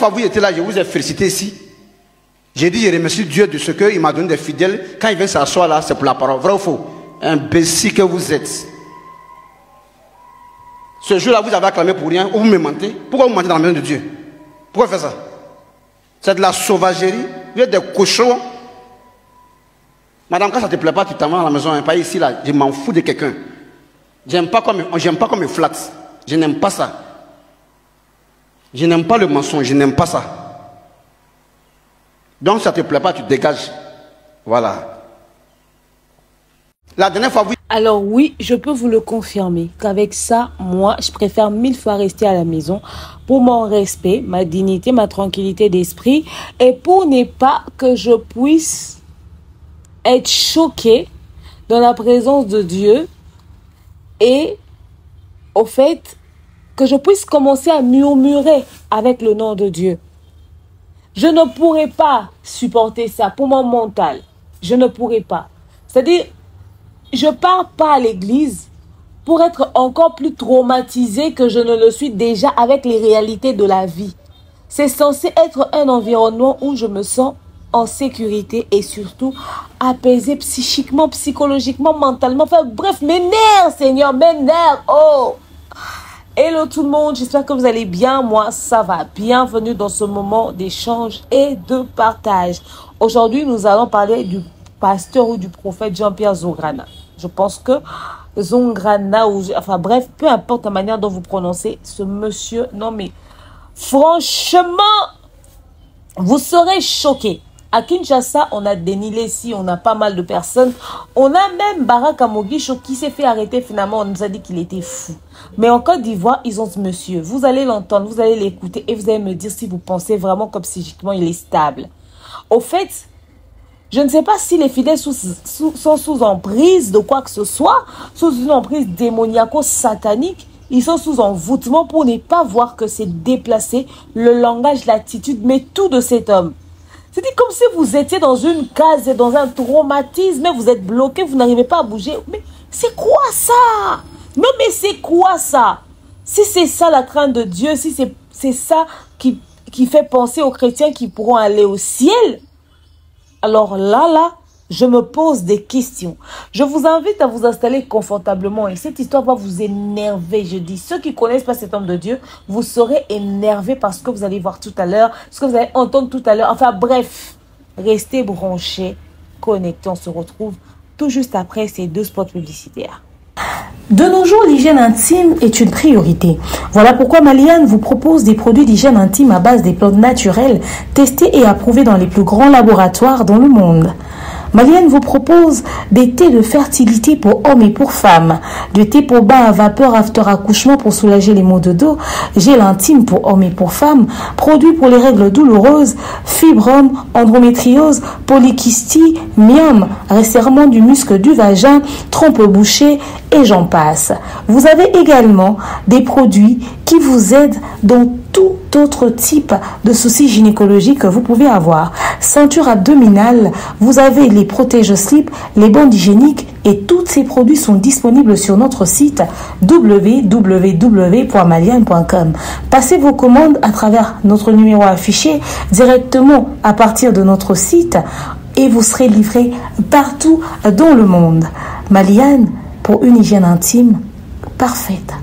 fois vous étiez là, je vous ai félicité ici. J'ai dit, je remercie Dieu de ce qu'il m'a donné des fidèles. Quand il vient s'asseoir là, c'est pour la parole. Vrai ou faux? Imbécile que vous êtes. Ce jour-là, vous avez acclamé pour rien ou vous me mentez. Pourquoi vous mentez dans la maison de Dieu? Pourquoi faire ça? C'est de la sauvagerie. Vous êtes des cochons. Madame, quand ça ne te plaît pas, tu t'en vas à la maison. Hein, pas ici, là. Je m'en fous de quelqu'un. J'aime pas comme on me flatte. Je n'aime pas ça. Je n'aime pas le mensonge. Je n'aime pas ça. Donc, ça ne te plaît pas, tu te dégages. Voilà. La dernière fois, vous... Alors oui, je peux vous le confirmer qu'avec ça, moi, je préfère 1000 fois rester à la maison pour mon respect, ma dignité, ma tranquillité d'esprit et pour ne pas que je puisse être choquée dans la présence de Dieu et au fait que je puisse commencer à murmurer avec le nom de Dieu. Je ne pourrais pas supporter ça pour mon mental. Je ne pourrais pas. C'est-à-dire, je ne pars pas à l'église pour être encore plus traumatisée que je ne le suis déjà avec les réalités de la vie. C'est censé être un environnement où je me sens en sécurité et surtout apaisée psychiquement, psychologiquement, mentalement. Enfin, bref, m'énerve, Seigneur, m'énerve. Oh! Hello tout le monde, j'espère que vous allez bien. Moi, ça va. Bienvenue dans ce moment d'échange et de partage. Aujourd'hui, nous allons parler du pasteur ou du prophète Jean-Pierre Zongrana. Je pense que Zongrana, ou enfin bref, peu importe la manière dont vous prononcez ce monsieur. Non mais, franchement, vous serez choqués. À Kinshasa, on a Denis Lessi, on a pas mal de personnes. On a même Baraka Mogisho qui s'est fait arrêter finalement. On nous a dit qu'il était fou. Mais en Côte d'Ivoire, ils ont ce monsieur. Vous allez l'entendre, vous allez l'écouter et vous allez me dire si vous pensez vraiment que psychiquement il est stable. Au fait, je ne sais pas si les fidèles sont sous emprise de quoi que ce soit, sous une emprise démoniaco-satanique. Ils sont sous envoûtement pour ne pas voir que c'est déplacé le langage, l'attitude, mais tout de cet homme. C'est comme si vous étiez dans une case et dans un traumatisme, et vous êtes bloqué, vous n'arrivez pas à bouger. Mais c'est quoi ça? Non mais c'est quoi ça? Si c'est ça la crainte de Dieu, si c'est ça qui fait penser aux chrétiens qui pourront aller au ciel, alors là, je me pose des questions. Je vous invite à vous installer confortablement et cette histoire va vous énerver, je dis. Ceux qui ne connaissent pas cet homme de Dieu, vous serez énervés par ce que vous allez voir tout à l'heure, ce que vous allez entendre tout à l'heure. Enfin bref, restez branchés, connectés. On se retrouve tout juste après ces 2 spots publicitaires. De nos jours, l'hygiène intime est une priorité. Voilà pourquoi Maliane vous propose des produits d'hygiène intime à base des plantes naturelles, testés et approuvés dans les plus grands laboratoires dans le monde. Maliane vous propose des thés de fertilité pour hommes et pour femmes, du thé pour bain à vapeur after accouchement pour soulager les maux de dos, gel intime pour hommes et pour femmes, produits pour les règles douloureuses, fibrome, endométriose, polykystie, myome, resserrement du muscle du vagin, trompe bouchée et j'en passe. Vous avez également des produits qui vous aident dans tout autre type de soucis gynécologiques que vous pouvez avoir. Ceinture abdominale, vous avez les protège-slip, les bandes hygiéniques et tous ces produits sont disponibles sur notre site www.maliane.com. Passez vos commandes à travers notre numéro affiché directement à partir de notre site et vous serez livré partout dans le monde. Maliane, pour une hygiène intime parfaite.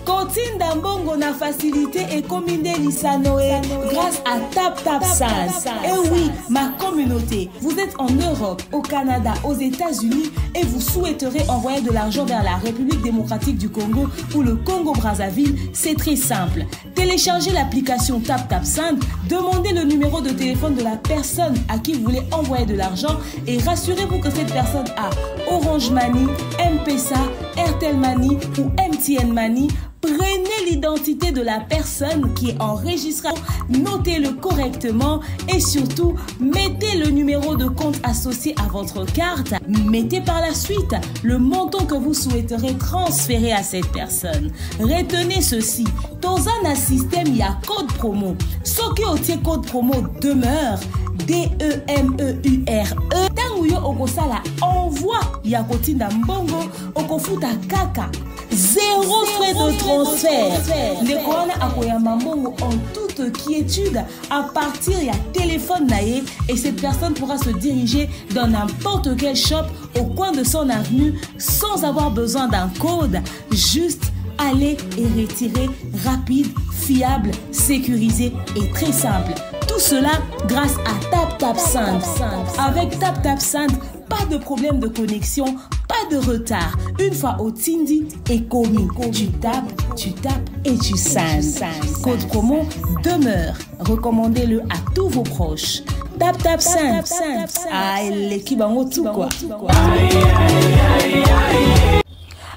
Continue d'ambongo na facilité et combiner l'Isanoé grâce à TapTapSend. Et oui, ma communauté, vous êtes en Europe, au Canada, aux États-Unis et vous souhaiterez envoyer de l'argent vers la République démocratique du Congo ou le Congo-Brazzaville, c'est très simple. Téléchargez l'application TapTapSend, demandez le numéro de téléphone de la personne à qui vous voulez envoyer de l'argent et rassurez-vous que cette personne a Orange Money, M-Pesa, Airtel Money ou MTN Money. Prenez l'identité de la personne qui est enregistrée, notez-le correctement et surtout, mettez le numéro de compte associé à votre carte. Mettez par la suite le montant que vous souhaiterez transférer à cette personne. Retenez ceci, dans un système, il y a code promo. Ce qui est code promo demeure, DEMEURE. Tanguyo okosala envoi ya kotinda mbongo okofuta kaka Zéro frais de transfert. Les Corona Akoyamambongo en toute quiétude. À partir, il y a téléphone naïe et cette personne pourra se diriger dans n'importe quel shop au coin de son avenue sans avoir besoin d'un code. Juste aller et retirer rapide, fiable, sécurisé et très simple. Tout cela grâce à TapTapSend. Avec TapTapSend, pas de problème de connexion, pas de retard. Une fois au Tindi et commis, tu tapes et tu sends. Code promo demeure. Recommandez-le à tous vos proches. TapTapSend. Ah, l'équipe en tout quoi.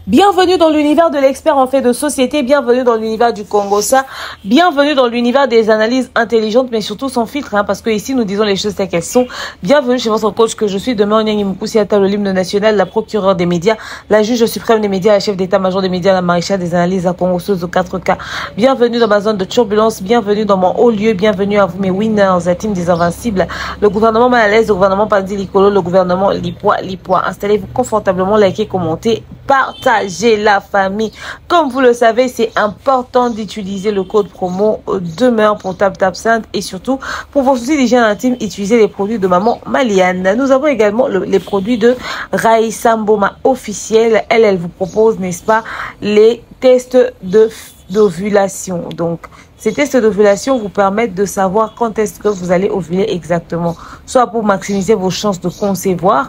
Bienvenue dans l'univers de l'expert en fait de société, bienvenue dans l'univers du Congossa, bienvenue dans l'univers des analyses intelligentes mais surtout sans filtre, parce que ici nous disons les choses telles qu'elles sont. Bienvenue chez votre coach que je suis, demain Onyang Moussiata, le l'hymne national, la procureure des médias, la juge suprême des médias, la chef d'état-major des médias, la maréchale des analyses à Congosseuse aux 4K. Bienvenue dans ma zone de turbulence, bienvenue dans mon haut lieu, bienvenue à vous mes winners, la team des invincibles, le gouvernement mal à l'aise, le gouvernement Pandi Likolo, le gouvernement Lipois. Installez-vous confortablement, likez, commentez, partagez la famille. Comme vous le savez, c'est important d'utiliser le code promo demeure pour TapTapSend et surtout pour vos soucis d'hygiène intime, utilisez les produits de maman Maliane. Nous avons également les produits de Raïssa Mboma officiel. Elle vous propose, n'est-ce pas, les tests d'ovulation. Donc, ces tests d'ovulation vous permettent de savoir quand est-ce que vous allez ovuler exactement. Soit pour maximiser vos chances de concevoir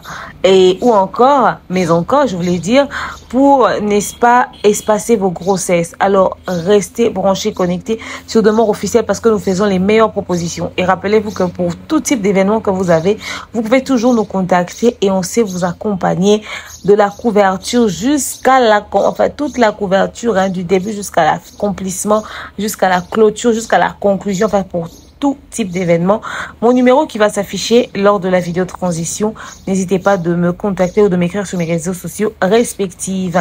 ou encore, je voulais dire, pour, n'est-ce pas, espacer vos grossesses. Alors, restez branchés, connectés sur Demeure officiel parce que nous faisons les meilleures propositions. Et rappelez-vous que pour tout type d'événement que vous avez, vous pouvez toujours nous contacter et on sait vous accompagner de la couverture jusqu'à toute la couverture, du début jusqu'à l'accomplissement, jusqu'à la clôture, jusqu'à la conclusion, pour tout type d'événement. Mon numéro qui va s'afficher lors de la vidéo de transition. N'hésitez pas de me contacter ou de m'écrire sur mes réseaux sociaux respectifs.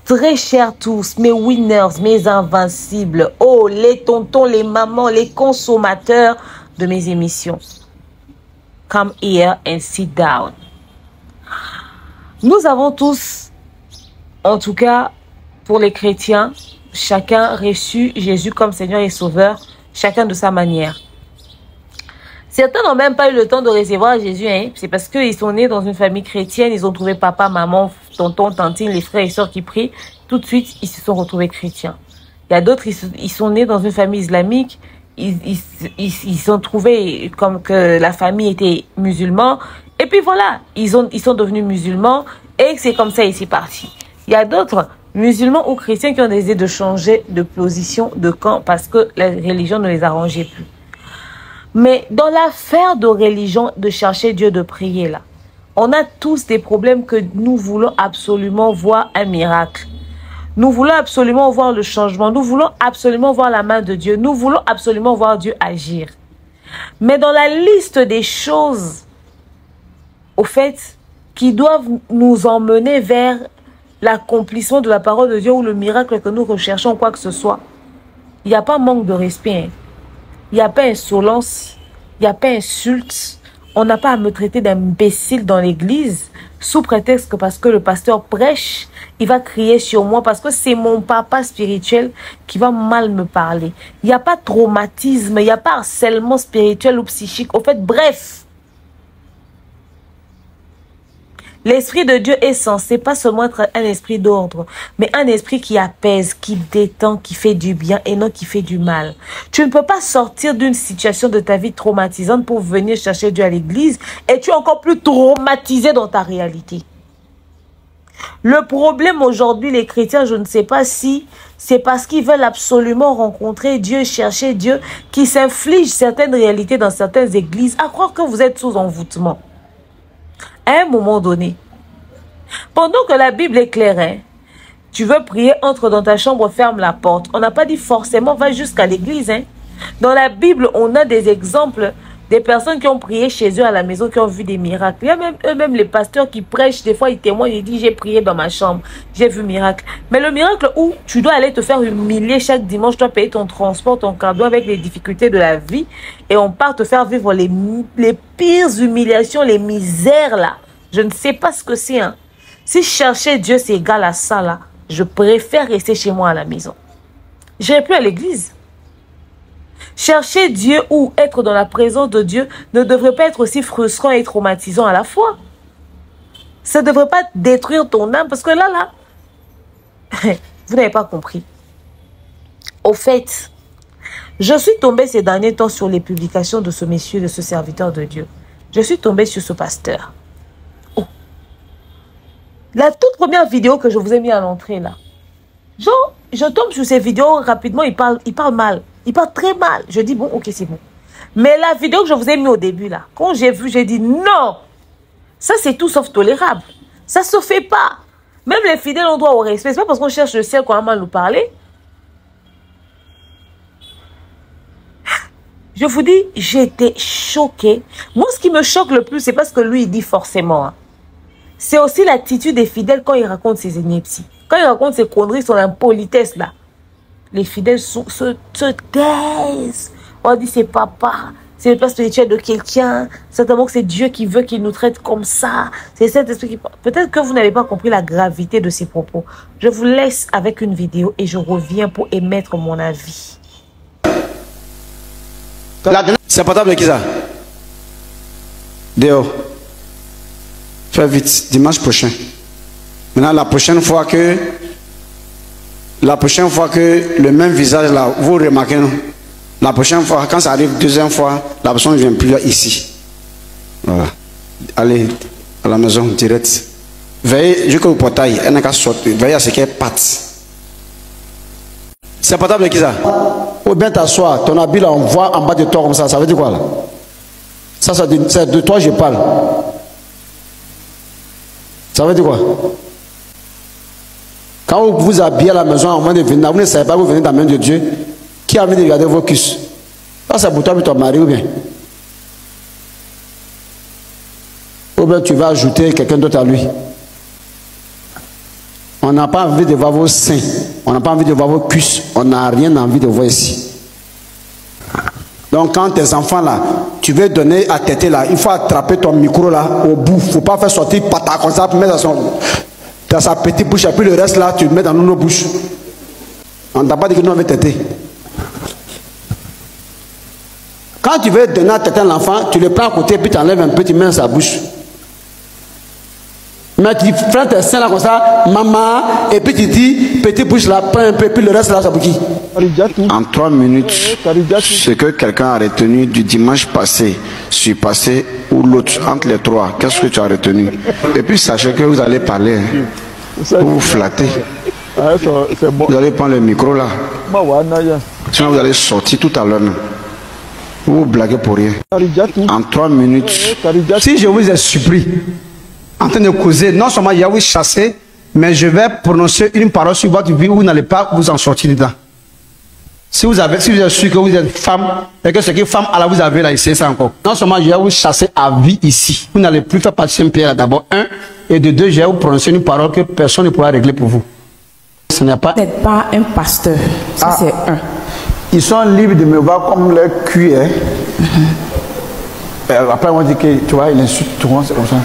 Très chers tous, mes winners, mes invincibles, oh, les tontons, les mamans, les consommateurs de mes émissions. Come here and sit down. Nous avons tous, en tout cas pour les chrétiens, chacun reçu Jésus comme Seigneur et Sauveur, chacun de sa manière. Certains n'ont même pas eu le temps de recevoir Jésus, c'est parce qu'ils sont nés dans une famille chrétienne, ils ont trouvé papa, maman, tonton, tantine, les frères et sœurs qui prient, tout de suite ils se sont retrouvés chrétiens. Il y a d'autres, ils sont nés dans une famille islamique, ils sont trouvés comme que la famille était musulmane, et puis voilà, ils sont devenus musulmans, et c'est comme ça et c'est parti. Il y a d'autres musulmans ou chrétiens qui ont décidé de changer de position, de camp, parce que la religion ne les arrangeait plus. Mais dans l'affaire de religion, de chercher Dieu, de prier là, on a tous des problèmes que nous voulons absolument voir un miracle. Nous voulons absolument voir le changement. Nous voulons absolument voir la main de Dieu. Nous voulons absolument voir Dieu agir. Mais dans la liste des choses, au fait, qui doivent nous emmener vers l'accomplissement de la parole de Dieu ou le miracle que nous recherchons, quoi que ce soit, il n'y a pas manque de respect. Il n'y a pas insolence, il n'y a pas insulte. On n'a pas à me traiter d'imbécile dans l'église sous prétexte que parce que le pasteur prêche, il va crier sur moi parce que c'est mon papa spirituel qui va mal me parler. Il n'y a pas de traumatisme, il n'y a pas harcèlement spirituel ou psychique. Au fait, bref. L'esprit de Dieu est censé pas seulement être un esprit d'ordre, mais un esprit qui apaise, qui détend, qui fait du bien et non qui fait du mal. Tu ne peux pas sortir d'une situation de ta vie traumatisante pour venir chercher Dieu à l'église et tu es encore plus traumatisé dans ta réalité. Le problème aujourd'hui, les chrétiens, je ne sais pas si c'est parce qu'ils veulent absolument rencontrer Dieu, chercher Dieu, qui s'infligent certaines réalités dans certaines églises, à croire que vous êtes sous envoûtement. À un moment donné, pendant que la Bible est claire, tu veux prier, entre dans ta chambre, ferme la porte. On n'a pas dit forcément va jusqu'à l'église. Dans la Bible, on a des exemples des personnes qui ont prié chez eux à la maison, qui ont vu des miracles. Il y a même eux-mêmes les pasteurs qui prêchent, des fois ils témoignent, ils disent j'ai prié dans ma chambre, j'ai vu miracle. Mais le miracle où tu dois aller te faire humilier chaque dimanche, tu dois payer ton transport, ton cadeau avec les difficultés de la vie et on part te faire vivre les pires humiliations, les misères là. Je ne sais pas ce que c'est. Si chercher Dieu c'est égal à ça là, je préfère rester chez moi à la maison. Je n'irai plus à l'église. Chercher Dieu ou être dans la présence de Dieu ne devrait pas être aussi frustrant et traumatisant à la fois. Ça ne devrait pas détruire ton âme parce que là, vous n'avez pas compris. Au fait, je suis tombée ces derniers temps sur les publications de ce monsieur, de ce serviteur de Dieu. Je suis tombée sur ce pasteur. Oh. La toute première vidéo que je vous ai mis à l'entrée là. Genre, je tombe sur ces vidéos rapidement, il parle mal. Il parle très mal. Je dis, bon, ok, c'est bon. Mais la vidéo que je vous ai mis au début là, quand j'ai vu, j'ai dit, non. Ça, c'est tout sauf tolérable. Ça se fait pas. Même les fidèles ont droit au respect. C'est pas parce qu'on cherche le ciel qu'on va mal nous parler. Je vous dis, j'étais choquée. Moi, ce qui me choque le plus, c'est pas ce que lui, il dit forcément. Hein. C'est aussi l'attitude des fidèles quand il raconte ses inepties. Quand il raconte ses conneries, son impolitesse, là. Les fidèles se taisent. On dit, c'est papa. C'est le père spirituel de quelqu'un. Certainement que c'est Dieu qui veut qu'il nous traite comme ça. C'est cet esprit qui... Peut-être que vous n'avez pas compris la gravité de ces propos. Je vous laisse avec une vidéo et je reviens pour émettre mon avis. C'est portable de qui ça? Dehors. Fais vite, dimanche prochain. Maintenant, la prochaine fois que le même visage là, vous remarquez, non? La prochaine fois, quand ça arrive deuxième fois, la personne ne vient plus ici. Voilà. Allez à la maison direct. Veillez jusqu'au portail, elle n'a qu'à sortir. Veillez à ce qu'elle parte. C'est portable de qui ça? Ou bien t'asseoir, ton habit là, on voit en bas de toi comme ça. Ça veut dire quoi là? Ça, c'est de toi je parle. Ça veut dire quoi? Quand vous vous habillez à la maison, au moment de venir, vous ne savez pas que vous venez dans la main de Dieu. Qui a envie de regarder vos cuisses? Ça, c'est pour toi et ton mari ou bien? Ou bien tu vas ajouter quelqu'un d'autre à lui. On n'a pas envie de voir vos seins. On n'a pas envie de voir vos cuisses. On n'a rien envie de voir ici. Donc quand tes enfants là, tu veux donner à téter là, il faut attraper ton micro là au bout. Il ne faut pas faire sortir pata comme ça pour mettre dans sa petite bouche. Et puis le reste là, tu le mets dans nos bouches. On ne t'a pas dit que nous on veut téter. Quand tu veux donner à téter l'enfant, tu le prends à côté, puis tu enlèves un peu, tu mets dans sa bouche. Mais tu prends tes seins là comme ça, maman, et puis tu dis, petite bouche là, prends un peu, puis le reste là, ça pour qui? En 3 minutes, ce que quelqu'un a retenu du dimanche passé, surpassé ou l'autre, entre les trois, qu'est-ce que tu as retenu? Et puis sachez que vous allez parler, hein, pour vous flatter. Vous allez prendre le micro là. Sinon vous allez sortir tout à l'heure. Vous blaguez pour rien. En 3 minutes. Si je vous ai surpris en train de causer, non seulement il y a vous chasser, mais je vais prononcer une parole sur votre vie où vous n'allez pas vous en sortir dedans. Si vous êtes sûr que vous êtes femme, et que ce que femme, alors vous avez là, essayez ça encore. Non seulement je vais vous chasser à vie ici. Vous n'allez plus faire partie de Saint-Pierre d'abord, un. Et de deux, je vais vous prononcer une parole que personne ne pourra régler pour vous. Ce n'est pas... Vous n'êtes pas un pasteur. Ça, c'est un. Ils sont libres de me voir comme leur cul. Hein. Après, on dit que, tu vois, il insulte tout le monde, c'est comme ça.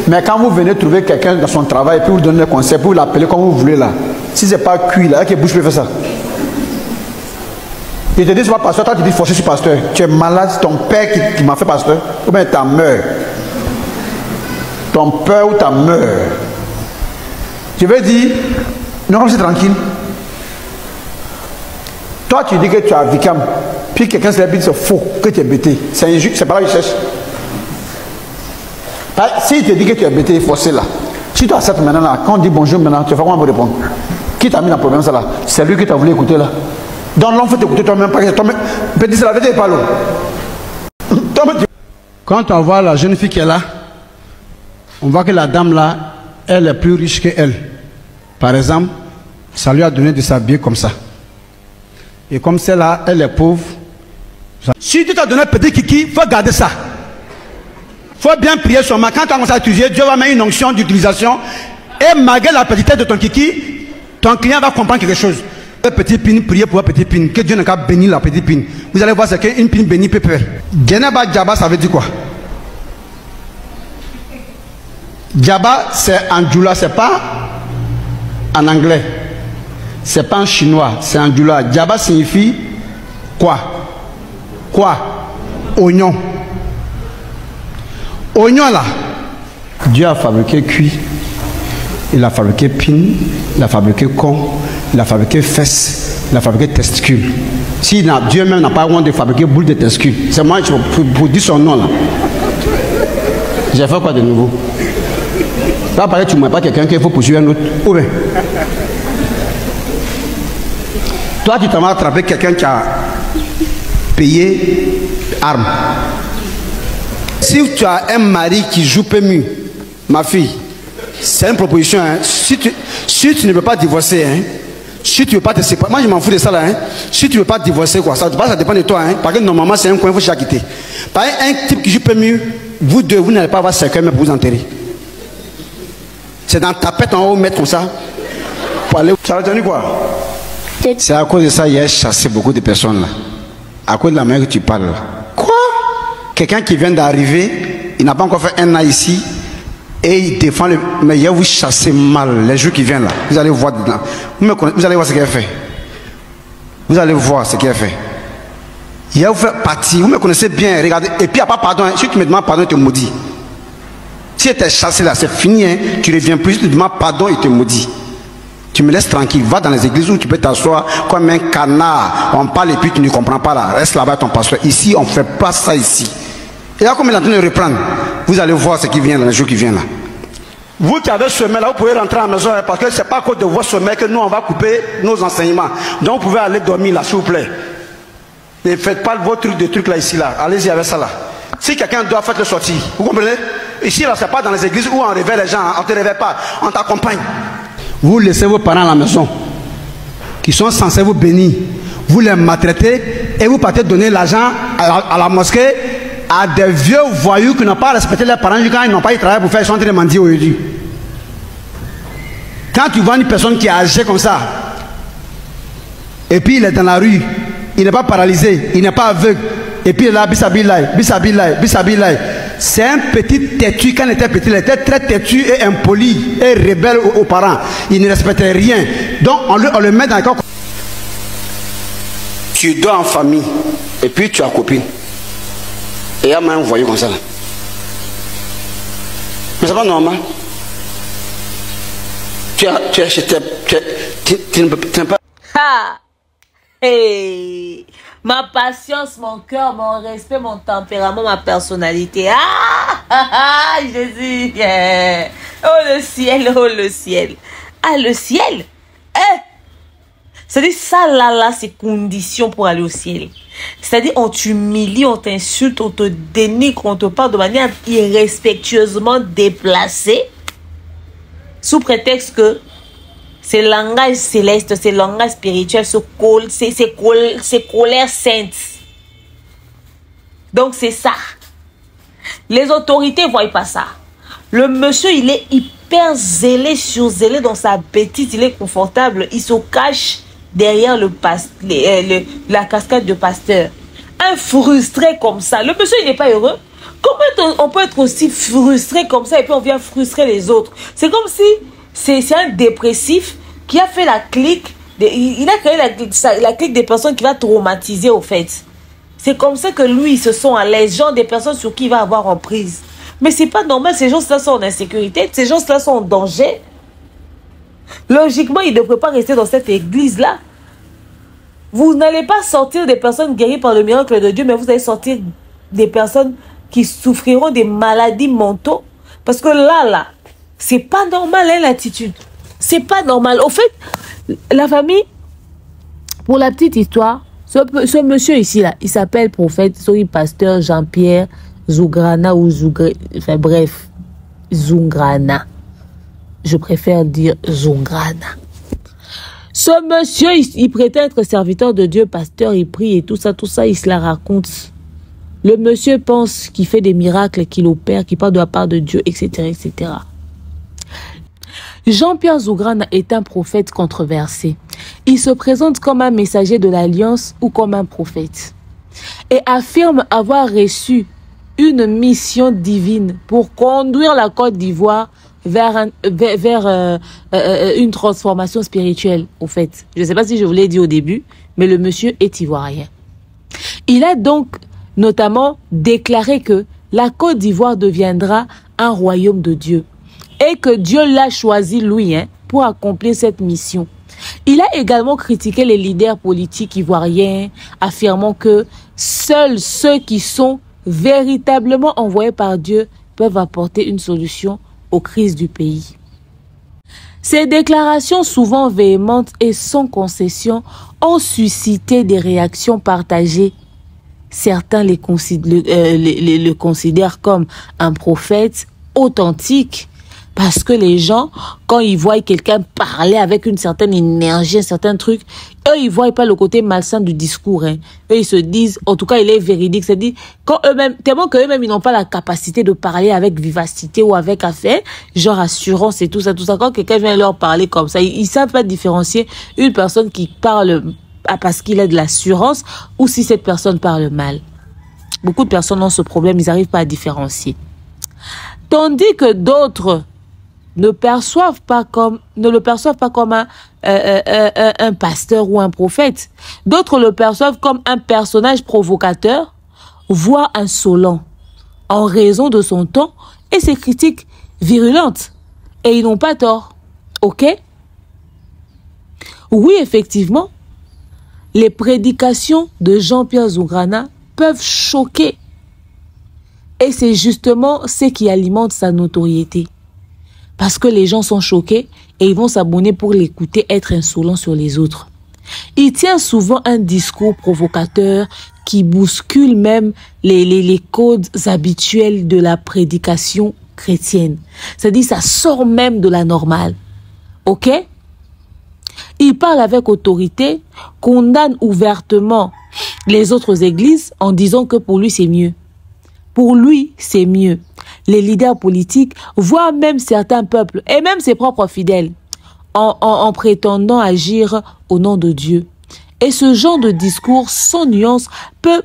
Mais quand vous venez trouver quelqu'un dans son travail, puis vous donnez le conseil, puis vous l'appelez comme vous voulez là. Si ce n'est pas cuit là, quelle bouche peut faire ça? Il te dit, c'est pas pasteur, toi tu dis, forcé, je suis pasteur. Tu es malade, c'est ton père qui m'a fait pasteur. Ou bien ta mère. Ton père ou ta mère. Je veux dire, non, c'est tranquille. Toi, tu dis que tu as vicam, puis quelqu'un se dit c'est faux, que tu es bêté. C'est injuste, c'est pas là qu'il cherche. Si tu dis que tu es bêté, forcé là. Si tu acceptes maintenant là, quand on dit bonjour maintenant, tu vas comment me répondre? Qui t'a mis dans le problème ça là? C'est lui que tu as voulu écouter là. Donc l'homme faut t'écouter toi-même, pas que toi-même. Petit, c'est la vérité, pas l'eau. Quand on voit la jeune fille qui est là, on voit que la dame là, elle est plus riche qu'elle. Par exemple, ça lui a donné de s'habiller comme ça. Et comme celle-là, elle est pauvre. Si tu t'as donné un petit kiki, il faut garder ça. Il faut bien prier sur moi. Quand tu as commencé à utiliser, Dieu va mettre une onction d'utilisation. Et malgré la petitesse de ton kiki, ton client va comprendre quelque chose. Un petit pin, priez pour un petit pin. Que Dieu n'a qu'à bénir la petite pin. Vous allez voir ce qu'une pin bénie peut faire. Geneba Djaba, ça veut dire quoi? Djaba, c'est en djoula, c'est pas en anglais. C'est pas en chinois, c'est en djoula. Djaba signifie quoi? Quoi? Oignon. Oignon là, Dieu a fabriqué cuit, il a fabriqué pine, il a fabriqué con, il a fabriqué fesses, il a fabriqué testicules. Si Dieu même n'a pas honte de fabriquer boule de testicules, c'est moi qui pour dire son nom là. J'ai fait quoi de nouveau? Ça va paraître que tu ne m'as pas quelqu'un qu'il faut poursuivre un autre. Ou bien toi, tu t'en vas attraper quelqu'un qui a payé arme. Si tu as un mari qui joue PMU, ma fille, c'est une proposition. Hein. Si tu ne veux pas divorcer, hein, si tu ne veux pas te séparer, moi je m'en fous de ça là. Hein. Si tu ne veux pas divorcer, quoi, ça dépend de toi. Hein, parce que normalement, c'est un coin, il faut quitter. Par exemple, un type qui joue PMU, vous deux, vous n'allez pas avoir cercueil, mais pour vous enterrer. C'est dans ta tête en haut, mettre comme ça. Pour aller. Ça a retenu quoi? C'est à cause de ça qu'il a chassé beaucoup de personnes là. À cause de la manière que tu parles là. Quoi? Quelqu'un qui vient d'arriver, il n'a pas encore fait un an ici, et il défend le. Mais il a vous chassé mal les jours qui viennent là. Vous allez voir dedans. Vous allez voir ce qu'il a fait. Vous allez voir ce qu'il a fait. Il a vous fait partie. Vous me connaissez bien, regardez. Et puis il n'y a pas pardon. Hein. Si tu me demandes pardon, il te maudit. Si tu es chassé là, c'est fini. Hein. Tu ne reviens plus, tu te demandes pardon, il te maudit. Tu me laisses tranquille. Va dans les églises où tu peux t'asseoir comme un canard. On parle et puis tu ne comprends pas là. Reste là-bas ton pasteur. Ici, on ne fait pas ça ici. Et là, comme il est en train de reprendre, vous allez voir ce qui vient dans les jours qui viennent là. Vous qui avez sommeil là, vous pouvez rentrer à la maison parce que ce n'est pas à cause de votre sommeil que nous, on va couper nos enseignements. Donc, vous pouvez aller dormir là, s'il vous plaît. Ne faites pas vos trucs là, ici là. Allez-y avec ça là. Si quelqu'un doit faire le sortir, vous comprenez? Ici là, ce n'est pas dans les églises où on réveille les gens. On ne te réveille pas. On t'accompagne. Vous laissez vos parents à la maison, qui sont censés vous bénir. Vous les maltraitez et vous partez donner l'argent à la mosquée à des vieux voyous qui n'ont pas respecté leurs parents quand ils n'ont pas eu de travail pour faire, ils sont en train de mendier aujourd'hui. Quand tu vois une personne qui est âgée comme ça, et puis il est dans la rue, il n'est pas paralysé, il n'est pas aveugle, et puis il est là, bisabilaï, bisabilaï, bisabilaï. C'est un petit têtu. Quand il était petit, il était très têtu et impoli et rebelle aux parents. Il ne respectait rien. Donc on le met dans le corps. Tu dors en famille et puis tu as copine. Et il y a même un voyou comme ça. Là. Mais c'est pas normal. Tu ne peux pas. Ha! Hey! Ma patience, mon cœur, mon respect, mon tempérament, ma personnalité. Ah! Jésus! Yeah. Oh le ciel, oh le ciel. Ah, le ciel! C'est-à-dire, ça là, c'est condition pour aller au ciel. C'est-à-dire, on t'humilie, on t'insulte, on te dénigre, on te parle de manière irrespectueusement déplacée, sous prétexte que c'est le langage céleste, c'est le langage spirituel, c'est colère sainte. Donc, c'est ça. Les autorités ne voient pas ça. Le monsieur, il est hyper zélé, surzélé dans sa bêtise, il est confortable, il se cache derrière la cascade de pasteur. Un frustré comme ça, le monsieur, il n'est pas heureux. Comment on peut être aussi frustré comme ça et puis on vient frustrer les autres? C'est comme si c'est un dépressif qui a fait la clique, il a créé la clique des personnes qui va traumatiser au fait. C'est comme ça que lui, ils se sont à l'aise, genre des personnes sur qui il va avoir emprise. Mais c'est pas normal, ces gens-là sont en insécurité, ces gens-là sont en danger. Logiquement, ils ne devraient pas rester dans cette église-là. Vous n'allez pas sortir des personnes guéries par le miracle de Dieu, mais vous allez sortir des personnes qui souffriront des maladies mentaux. Parce que là, c'est pas normal, hein, l'attitude. C'est pas normal. Au fait, la famille, pour la petite histoire, ce monsieur ici, là, il s'appelle prophète, pasteur Jean-Pierre Zougrana ou Zougrana. Enfin bref, Zougrana. Je préfère dire Zougrana. Ce monsieur, il prétend être serviteur de Dieu, pasteur, il prie et tout ça, il se la raconte. Le monsieur pense qu'il fait des miracles, qu'il opère, qu'il parle de la part de Dieu, etc., etc. Jean-Pierre Zougrana est un prophète controversé. Il se présente comme un messager de l'Alliance ou comme un prophète. Et affirme avoir reçu une mission divine pour conduire la Côte d'Ivoire vers une transformation spirituelle, au fait. Je ne sais pas si je vous l'ai dit au début, mais le monsieur est ivoirien. Il a donc notamment déclaré que la Côte d'Ivoire deviendra un royaume de Dieu et que Dieu l'a choisi, lui, pour accomplir cette mission. Il a également critiqué les leaders politiques ivoiriens, affirmant que seuls ceux qui sont véritablement envoyés par Dieu peuvent apporter une solution aux crises du pays. Ces déclarations souvent véhémentes et sans concession ont suscité des réactions partagées. Certains le considèrent comme un prophète authentique parce que les gens, quand ils voient quelqu'un parler avec une certaine énergie, un certain truc, eux, ils ne voient pas le côté malsain du discours. Eux, ils se disent, en tout cas, il est véridique. C'est-à-dire, quand eux-mêmes, tellement qu'eux-mêmes, ils n'ont pas la capacité de parler avec vivacité ou avec affaire, genre assurance et tout ça. Quand quelqu'un vient leur parler comme ça, ils ne savent pas différencier une personne qui parle parce qu'il a de l'assurance ou si cette personne parle mal. Beaucoup de personnes ont ce problème, ils n'arrivent pas à différencier. Tandis que d'autres ne le perçoivent pas comme un pasteur ou un prophète. D'autres le perçoivent comme un personnage provocateur, voire insolent, en raison de son ton et ses critiques virulentes. Et ils n'ont pas tort. Ok? Oui, effectivement, les prédications de Jean-Pierre Zoungrana peuvent choquer. Et c'est justement ce qui alimente sa notoriété. Parce que les gens sont choqués et ils vont s'abonner pour l'écouter être insolent sur les autres. Il tient souvent un discours provocateur qui bouscule même les codes habituels de la prédication chrétienne. C'est-à-dire ça sort même de la normale. Ok? Il parle avec autorité, condamne ouvertement les autres églises en disant que pour lui c'est mieux. Pour lui, c'est mieux. Les leaders politiques, voire même certains peuples, et même ses propres fidèles, en prétendant agir au nom de Dieu. Et ce genre de discours sans nuance peut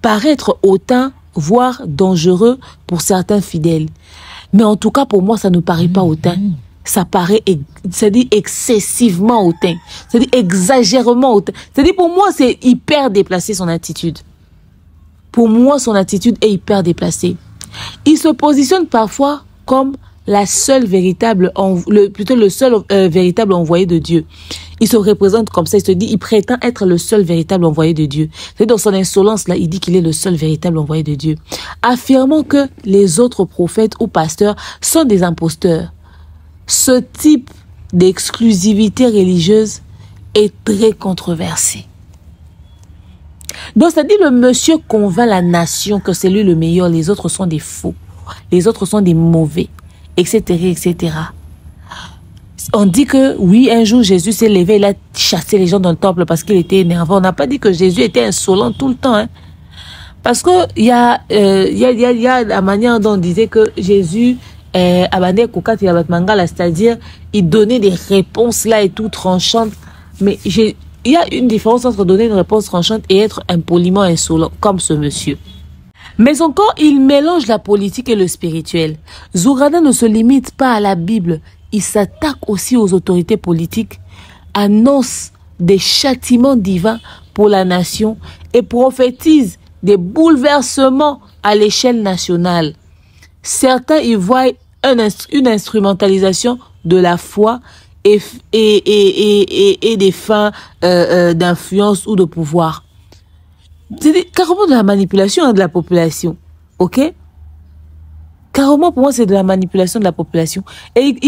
paraître hautain, voire dangereux pour certains fidèles. Mais en tout cas, pour moi, ça ne paraît pas hautain. Ça paraît, c'est-à-dire excessivement hautain. C'est-à-dire exagérément hautain. C'est-à-dire pour moi, c'est hyper déplacé son attitude. Pour moi, son attitude est hyper déplacée. Il se positionne parfois comme le seul véritable envoyé de Dieu. Il se représente comme ça, il se dit, il prétend être le seul véritable envoyé de Dieu. C'est dans son insolence là, il dit qu'il est le seul véritable envoyé de Dieu, affirmant que les autres prophètes ou pasteurs sont des imposteurs. Ce type d'exclusivité religieuse est très controversé. Donc, c'est-à-dire le monsieur convainc la nation que c'est lui le meilleur, les autres sont des faux, les autres sont des mauvais, etc., etc. On dit que, oui, un jour, Jésus s'est levé, il a chassé les gens dans le temple parce qu'il était énervant. On n'a pas dit que Jésus était insolent tout le temps, hein. Parce que il y a la manière dont on disait que Jésus c'est-à-dire, il donnait des réponses là et tout tranchantes. Mais il y a une différence entre donner une réponse tranchante et être impoliment insolent, comme ce monsieur. Mais encore, il mélange la politique et le spirituel. Zoungrana ne se limite pas à la Bible. Il s'attaque aussi aux autorités politiques, annonce des châtiments divins pour la nation et prophétise des bouleversements à l'échelle nationale. Certains y voient une instrumentalisation de la foi et des fins d'influence ou de pouvoir. C'est carrément de la manipulation de la population. Ok? Carrément, pour moi, c'est de la manipulation de la population. Et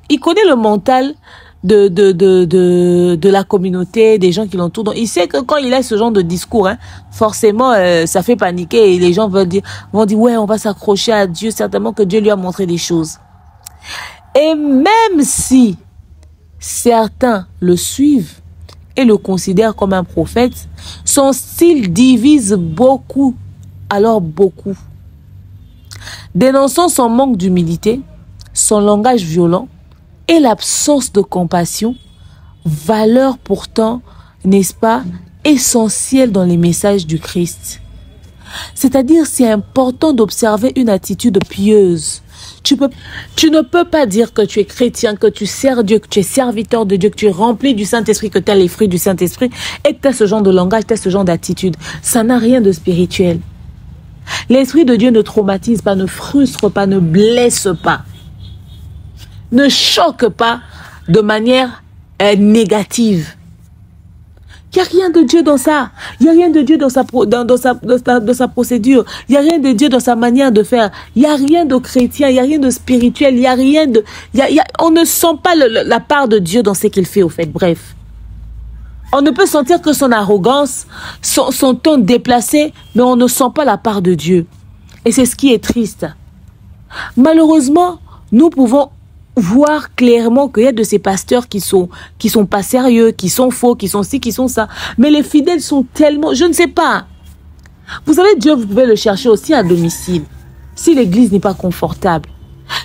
il connaît le mental de la communauté, des gens qui l'entourent. Donc, il sait que quand il a ce genre de discours, forcément, ça fait paniquer et les gens vont dire, ouais, on va s'accrocher à Dieu, certainement que Dieu lui a montré des choses. Et même si certains le suivent et le considèrent comme un prophète, son style divise beaucoup, alors beaucoup. Dénonçant son manque d'humilité, son langage violent et l'absence de compassion, valeur pourtant, n'est-ce pas, essentielle dans les messages du Christ. C'est-à-dire, c'est important d'observer une attitude pieuse Tu ne peux pas dire que tu es chrétien, que tu sers Dieu, que tu es serviteur de Dieu, que tu es rempli du Saint-Esprit, que tu as les fruits du Saint-Esprit et que tu as ce genre de langage, tu as ce genre d'attitude. Ça n'a rien de spirituel. L'Esprit de Dieu ne traumatise pas, ne frustre pas, ne blesse pas, ne choque pas de manière négative. Il n'y a rien de Dieu dans ça. Il n'y a rien de Dieu dans sa procédure. Il n'y a rien de Dieu dans sa manière de faire. Il n'y a rien de chrétien. Il n'y a rien de spirituel. Il n'y a rien de... on ne sent pas la part de Dieu dans ce qu'il fait, au fait. Bref. On ne peut sentir que son arrogance, son ton déplacé, mais on ne sent pas la part de Dieu. Et c'est ce qui est triste. Malheureusement, nous pouvons voir clairement qu'il y a de ces pasteurs qui sont pas sérieux, qui sont faux, qui sont ci, qui sont ça. Mais les fidèles sont tellement... Je ne sais pas. Vous savez, Dieu, vous pouvez le chercher aussi à domicile. Si l'église n'est pas confortable.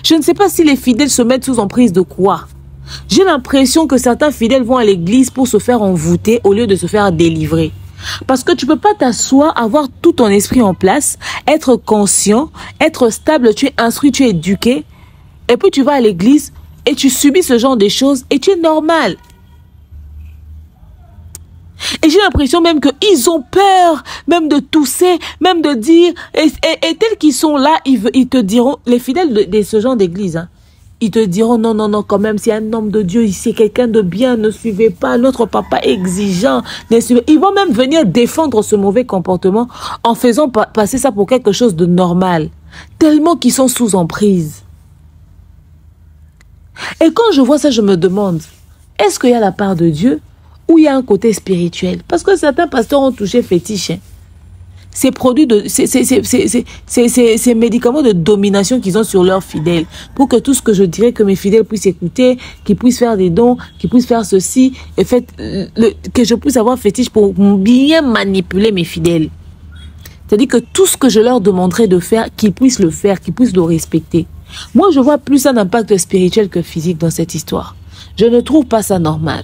Je ne sais pas si les fidèles se mettent sous emprise de quoi. J'ai l'impression que certains fidèles vont à l'église pour se faire envoûter au lieu de se faire délivrer. Parce que tu ne peux pas t'asseoir, avoir tout ton esprit en place, être conscient, être stable, tu es instruit, tu es éduqué. Et puis tu vas à l'église et tu subis ce genre de choses et tu es normal. Et j'ai l'impression même qu'ils ont peur, même de tousser, même de dire, et tels qu'ils sont là, ils te diront, les fidèles de ce genre d'église, hein, ils te diront, non, non, non, quand même, c'est un homme de Dieu, c'est quelqu'un de bien, ne suivez pas, notre papa exigeant, ne suivez. Ils vont même venir défendre ce mauvais comportement en faisant passer ça pour quelque chose de normal, tellement qu'ils sont sous emprise. Et quand je vois ça, je me demande, est-ce qu'il y a la part de Dieu ou il y a un côté spirituel? Parce que certains pasteurs ont touché fétiche. Hein. Ces produits, ces médicaments de domination qu'ils ont sur leurs fidèles. Pour que tout ce que je dirais, que mes fidèles puissent écouter, qu'ils puissent faire des dons, qu'ils puissent faire ceci, et que je puisse avoir fétiche pour bien manipuler mes fidèles. C'est-à-dire que tout ce que je leur demanderai de faire, qu'ils puissent le faire, qu'ils puissent le respecter. Moi, je vois plus un impact spirituel que physique dans cette histoire. Je ne trouve pas ça normal.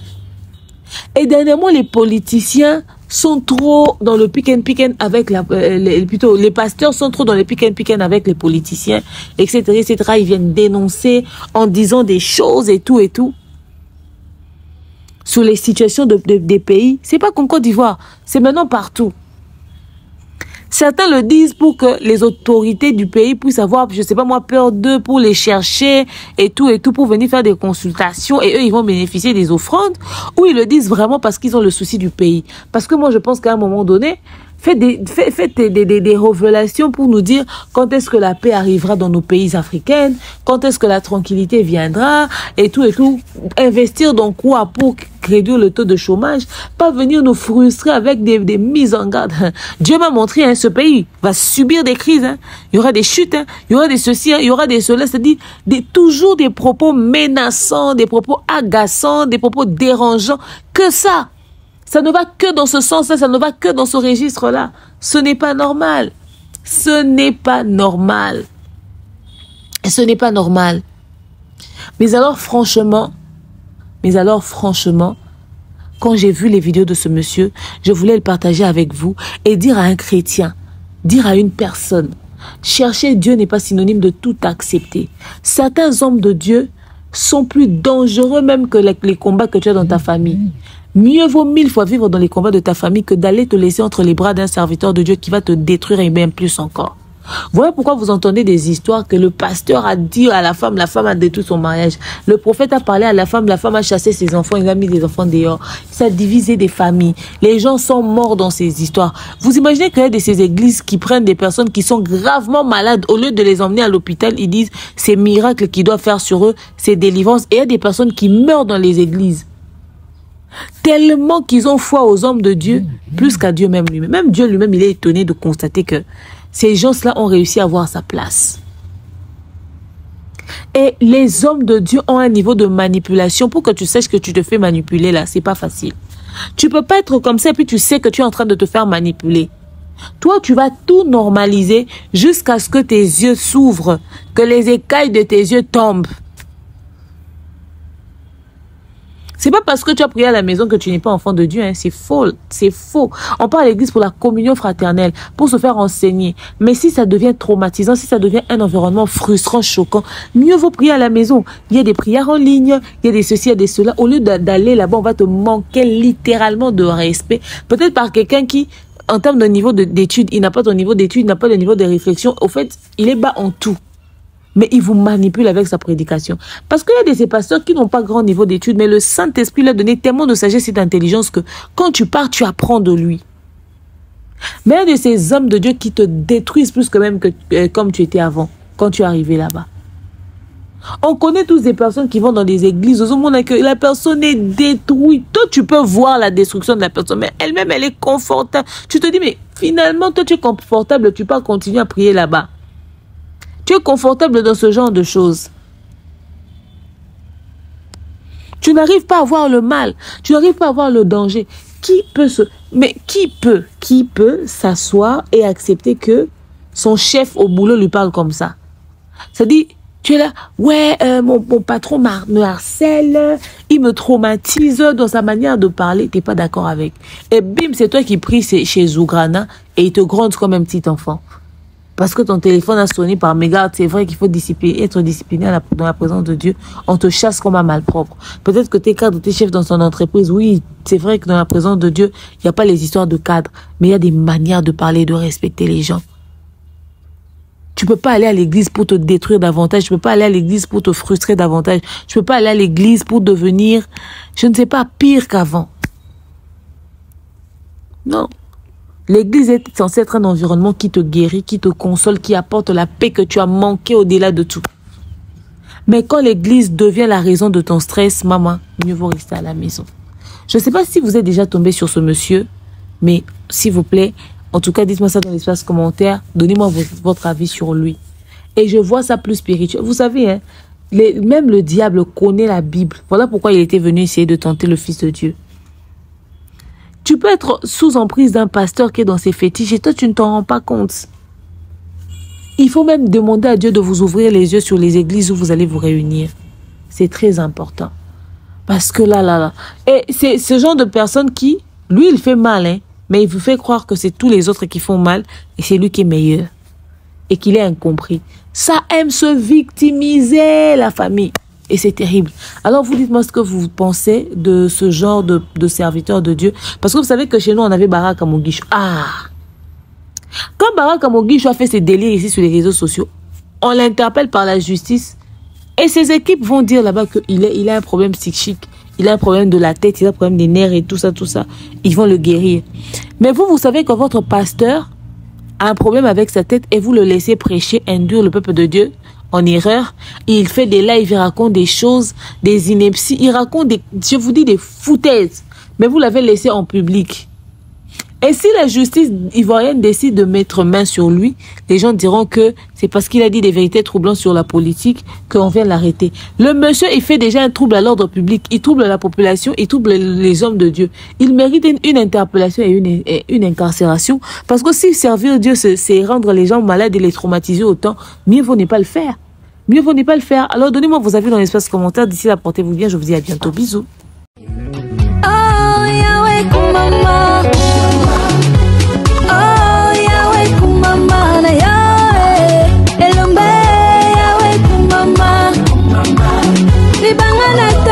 Et dernièrement, les politiciens sont trop dans le pick and avec les pasteurs sont trop dans le pick and avec les politiciens, etc., etc. Ils viennent dénoncer en disant des choses et tout. Sur les situations des pays. C'est pas qu'en Côte d'Ivoire, c'est maintenant partout. Certains le disent pour que les autorités du pays puissent avoir, je sais pas moi, peur d'eux, pour les chercher et tout, pour venir faire des consultations et eux, ils vont bénéficier des offrandes, ou ils le disent vraiment parce qu'ils ont le souci du pays. Parce que moi, je pense qu'à un moment donné, faites des révélations pour nous dire quand est-ce que la paix arrivera dans nos pays africains, quand est-ce que la tranquillité viendra, et tout. Investir dans quoi pour réduire le taux de chômage, pas venir nous frustrer avec des mises en garde. Dieu m'a montré, hein, ce pays va subir des crises, hein. Il y aura des chutes, hein. Il y aura des ceci, hein. Il y aura des cela, c'est-à-dire toujours des propos menaçants, des propos agaçants, des propos dérangeants, que ça. Ça ne va que dans ce sens-là, ça ne va que dans ce registre-là. Ce n'est pas normal. Ce n'est pas normal. Ce n'est pas normal. Mais alors franchement, quand j'ai vu les vidéos de ce monsieur, je voulais le partager avec vous et dire à un chrétien, dire à une personne, chercher Dieu n'est pas synonyme de tout accepter. Certains hommes de Dieu sont plus dangereux même que les combats que tu as dans ta famille. Mieux vaut 1000 fois vivre dans les combats de ta famille que d'aller te laisser entre les bras d'un serviteur de Dieu qui va te détruire et même plus encore. Voilà pourquoi vous entendez des histoires que le pasteur a dit à la femme a détruit son mariage. Le prophète a parlé à la femme a chassé ses enfants, il a mis les enfants dehors. Ça a divisé des familles. Les gens sont morts dans ces histoires. Vous imaginez qu'il y a de ces églises qui prennent des personnes qui sont gravement malades, au lieu de les emmener à l'hôpital, ils disent c'est miracle qu'ils doivent faire sur eux, c'est délivrance. Et il y a des personnes qui meurent dans les églises. Tellement qu'ils ont foi aux hommes de Dieu, plus qu'à Dieu même lui-même. Même Dieu lui-même, il est étonné de constater que ces gens-là ont réussi à avoir sa place. Et les hommes de Dieu ont un niveau de manipulation. Pour que tu saches que tu te fais manipuler là, c'est pas facile. Tu peux pas être comme ça et puis tu sais que tu es en train de te faire manipuler. Toi, tu vas tout normaliser jusqu'à ce que tes yeux s'ouvrent, que les écailles de tes yeux tombent. C'est pas parce que tu as prié à la maison que tu n'es pas enfant de Dieu. Hein. C'est faux. C'est faux. On part à l'église pour la communion fraternelle, pour se faire enseigner. Mais si ça devient traumatisant, si ça devient un environnement frustrant, choquant, mieux vaut prier à la maison. Il y a des prières en ligne, il y a des ceci, il y a des cela. Au lieu d'aller là-bas, on va te manquer littéralement de respect. Peut-être par quelqu'un qui, en termes de niveau d'études, il n'a pas ton niveau d'études, il n'a pas le niveau de réflexion. Au fait, il est bas en tout. Mais il vous manipule avec sa prédication. Parce qu'il y a de ces pasteurs qui n'ont pas grand niveau d'études, mais le Saint-Esprit leur a donné tellement de sagesse et d'intelligence que quand tu pars, tu apprends de lui. Mais il y a de ces hommes de Dieu qui te détruisent plus que même que comme tu étais avant, quand tu es arrivé là-bas. On connaît tous des personnes qui vont dans des églises, au monde que la personne est détruite. Toi, tu peux voir la destruction de la personne, mais elle-même, elle est confortable. Tu te dis, mais finalement, toi, tu es confortable, tu peux continuer à prier là-bas. Tu es confortable dans ce genre de choses. Tu n'arrives pas à voir le mal. Tu n'arrives pas à voir le danger. Qui peut s'asseoir et accepter que son chef au boulot lui parle comme ça? Ça dit, tu es là, ouais, mon patron me harcèle, il me traumatise dans sa manière de parler. Tu n'es pas d'accord avec. Et bim, c'est toi qui pries chez Zougrana et il te gronde comme un petit enfant. Parce que ton téléphone a sonné par mégarde, c'est vrai qu'il faut être discipliné dans la présence de Dieu. On te chasse comme un malpropre. Peut-être que tes cadres, tes chefs dans son entreprise, oui, c'est vrai que dans la présence de Dieu, il n'y a pas les histoires de cadres, mais il y a des manières de parler, de respecter les gens. Tu peux pas aller à l'église pour te détruire davantage. Tu peux pas aller à l'église pour te frustrer davantage. Tu peux pas aller à l'église pour devenir, je ne sais pas, pire qu'avant. Non. L'église est censée être un environnement qui te guérit, qui te console, qui apporte la paix que tu as manqué au-delà de tout. Mais quand l'église devient la raison de ton stress, maman, mieux vaut rester à la maison. Je ne sais pas si vous êtes déjà tombé sur ce monsieur, mais s'il vous plaît, en tout cas, dites-moi ça dans l'espace commentaire. Donnez-moi votre avis sur lui. Et je vois ça plus spirituel. Vous savez, hein, même le diable connaît la Bible. Voilà pourquoi il était venu essayer de tenter le Fils de Dieu. Tu peux être sous emprise d'un pasteur qui est dans ses fétiches et toi, tu ne t'en rends pas compte. Il faut même demander à Dieu de vous ouvrir les yeux sur les églises où vous allez vous réunir. C'est très important. Parce que là. Et c'est ce genre de personne qui, lui, il fait mal, hein, mais il vous fait croire que c'est tous les autres qui font mal et c'est lui qui est meilleur. Et qu'il est incompris. Ça aime se victimiser, la famille. Et c'est terrible. Alors, vous dites-moi ce que vous pensez de ce genre de serviteur de Dieu. Parce que vous savez que chez nous, on avait Barak Amoguichou. Ah! Quand Barak Amoguichou a fait ses délires ici sur les réseaux sociaux, on l'interpelle par la justice. Et ses équipes vont dire là-bas qu'il a un problème psychique. Il a un problème de la tête, il a un problème des nerfs et tout ça. Ils vont le guérir. Mais vous savez que votre pasteur a un problème avec sa tête et vous le laissez prêcher, induire le peuple de Dieu en erreur. Il fait des lives, il raconte des choses, des inepties, il raconte je vous dis des foutaises, mais vous l'avez laissé en public. Et si la justice ivoirienne décide de mettre main sur lui, les gens diront que c'est parce qu'il a dit des vérités troublantes sur la politique qu'on vient l'arrêter. Le monsieur, il fait déjà un trouble à l'ordre public, il trouble la population, il trouble les hommes de Dieu. Il mérite une interpellation et une incarcération. Parce que si servir Dieu, c'est rendre les gens malades et les traumatiser autant, mieux vaut ne pas le faire. Mieux vaut ne pas le faire. Alors donnez-moi vos avis dans l'espace commentaire. D'ici là, portez-vous bien. Je vous dis à bientôt. Bisous. Libangana